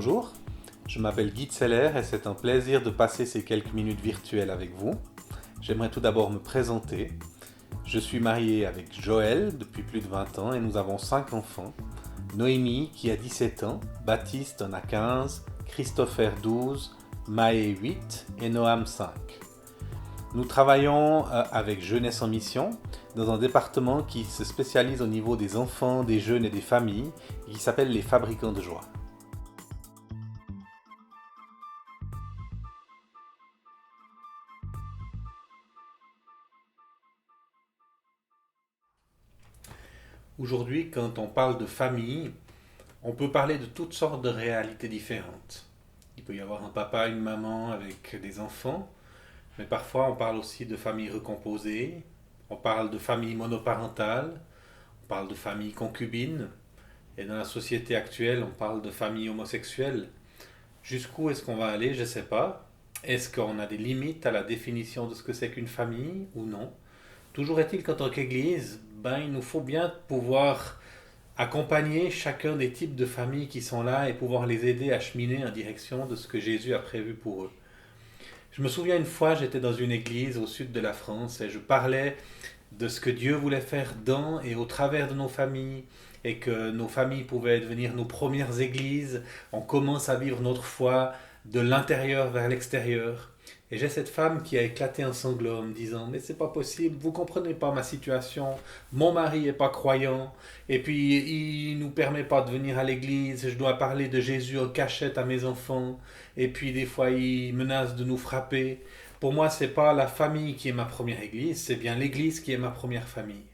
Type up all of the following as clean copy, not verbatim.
Bonjour, je m'appelle Guy Tseller et c'est un plaisir de passer ces quelques minutes virtuelles avec vous. J'aimerais tout d'abord me présenter. Je suis marié avec Joël depuis plus de 20 ans et nous avons 5 enfants. Noémie qui a 17 ans, Baptiste en a 15, Christopher 12, Maë 8 et Noam 5. Nous travaillons avec Jeunesse en Mission dans un département qui se spécialise au niveau des enfants, des jeunes et des familles et qui s'appelle les Fabricants de Joie. Aujourd'hui, quand on parle de famille, on peut parler de toutes sortes de réalités différentes. Il peut y avoir un papa, une maman avec des enfants, mais parfois on parle aussi de famille recomposée, on parle de famille monoparentale, on parle de famille concubine, et dans la société actuelle, on parle de famille homosexuelle. Jusqu'où est-ce qu'on va aller? Je ne sais pas. Est-ce qu'on a des limites à la définition de ce que c'est qu'une famille ou non? Toujours est-il qu'en tant qu'Église, il nous faut bien pouvoir accompagner chacun des types de familles qui sont là et pouvoir les aider à cheminer en direction de ce que Jésus a prévu pour eux. Je me souviens une fois, j'étais dans une église au sud de la France et je parlais de ce que Dieu voulait faire dans et au travers de nos familles et que nos familles pouvaient devenir nos premières églises. On commence à vivre notre foi de l'intérieur vers l'extérieur. Et j'ai cette femme qui a éclaté en sanglots en me disant « Mais c'est pas possible, vous comprenez pas ma situation, mon mari est pas croyant, et puis il nous permet pas de venir à l'église, je dois parler de Jésus en cachette à mes enfants, et puis des fois il menace de nous frapper. Pour moi, c'est pas la famille qui est ma première église, c'est bien l'église qui est ma première famille. »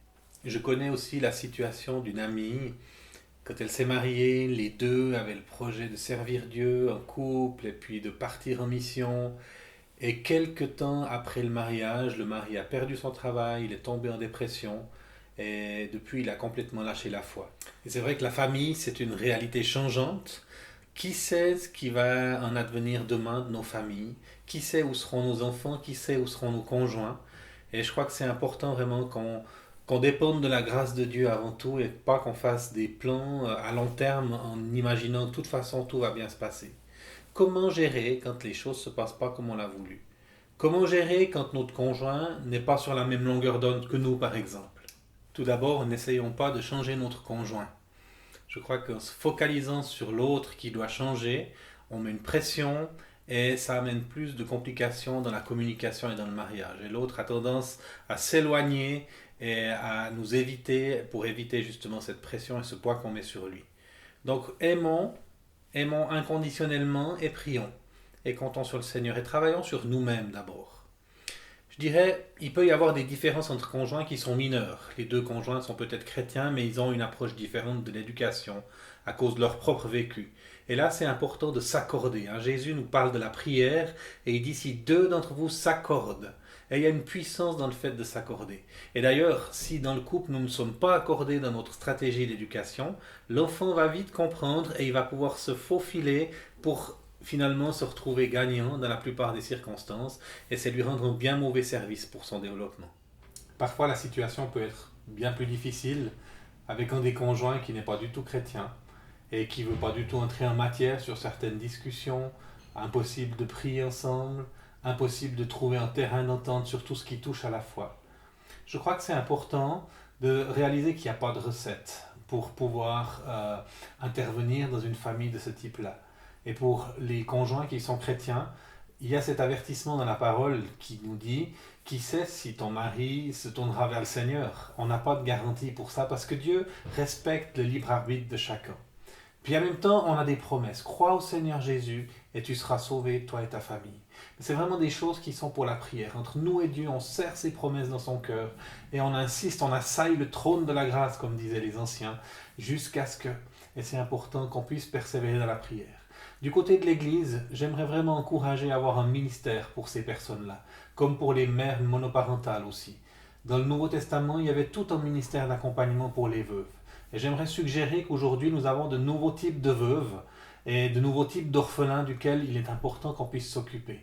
Je connais aussi la situation d'une amie. Quand elle s'est mariée, les deux avaient le projet de servir Dieu en couple et puis de partir en mission. Et quelque temps après le mari a perdu son travail, il est tombé en dépression et depuis il a complètement lâché la foi. Et c'est vrai que la famille, c'est une réalité changeante. Qui sait ce qui va en advenir demain de nos familles? Qui sait où seront nos enfants? Qui sait où seront nos conjoints? Et je crois que c'est important vraiment qu'on dépende de la grâce de Dieu avant tout et pas qu'on fasse des plans à long terme en imaginant de toute façon tout va bien se passer. Comment gérer quand les choses ne se passent pas comme on l'a voulu? Comment gérer quand notre conjoint n'est pas sur la même longueur d'onde que nous, par exemple? Tout d'abord, n'essayons pas de changer notre conjoint. Je crois qu'en se focalisant sur l'autre qui doit changer, on met une pression et ça amène plus de complications dans la communication et dans le mariage. Et l'autre a tendance à s'éloigner et à nous éviter pour éviter justement cette pression et ce poids qu'on met sur lui. Donc aimons inconditionnellement et prions. Et comptons sur le Seigneur et travaillons sur nous-mêmes d'abord. Je dirais, il peut y avoir des différences entre conjoints qui sont mineures. Les deux conjoints sont peut-être chrétiens, mais ils ont une approche différente de l'éducation à cause de leur propre vécu. Et là, c'est important de s'accorder. Jésus nous parle de la prière et il dit si deux d'entre vous s'accordent. Et il y a une puissance dans le fait de s'accorder. Et d'ailleurs, si dans le couple nous ne sommes pas accordés dans notre stratégie d'éducation, l'enfant va vite comprendre et il va pouvoir se faufiler pour finalement se retrouver gagnant dans la plupart des circonstances et c'est lui rendre un bien mauvais service pour son développement. Parfois la situation peut être bien plus difficile avec un des conjoints qui n'est pas du tout chrétien et qui ne veut pas du tout entrer en matière sur certaines discussions, impossible de prier ensemble, impossible de trouver un terrain d'entente sur tout ce qui touche à la foi. Je crois que c'est important de réaliser qu'il n'y a pas de recette pour pouvoir intervenir dans une famille de ce type-là. Et pour les conjoints qui sont chrétiens, il y a cet avertissement dans la parole qui nous dit « Qui sait si ton mari se tournera vers le Seigneur ?» On n'a pas de garantie pour ça parce que Dieu respecte le libre arbitre de chacun. Puis en même temps, on a des promesses. Crois au Seigneur Jésus et tu seras sauvé, toi et ta famille. C'est vraiment des choses qui sont pour la prière. Entre nous et Dieu, on serre ses promesses dans son cœur et on insiste, on assaille le trône de la grâce, comme disaient les anciens, jusqu'à ce que... Et c'est important qu'on puisse persévérer dans la prière. Du côté de l'Église, j'aimerais vraiment encourager à avoir un ministère pour ces personnes-là, comme pour les mères monoparentales aussi. Dans le Nouveau Testament, il y avait tout un ministère d'accompagnement pour les veuves. Et j'aimerais suggérer qu'aujourd'hui, nous avons de nouveaux types de veuves et de nouveaux types d'orphelins duquel il est important qu'on puisse s'occuper.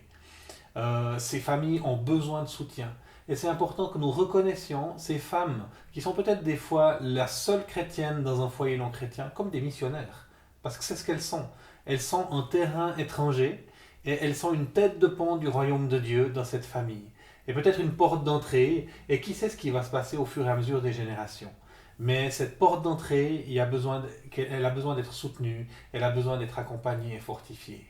Ces familles ont besoin de soutien. Et c'est important que nous reconnaissions ces femmes qui sont peut-être des fois la seule chrétienne dans un foyer non chrétien comme des missionnaires. Parce que c'est ce qu'elles sont. elles sont un terrain étranger et elles sont une tête de pont du royaume de Dieu dans cette famille. Et peut-être une porte d'entrée, et qui sait ce qui va se passer au fur et à mesure des générations. Mais cette porte d'entrée, elle a besoin d'être soutenue, elle a besoin d'être accompagnée et fortifiée.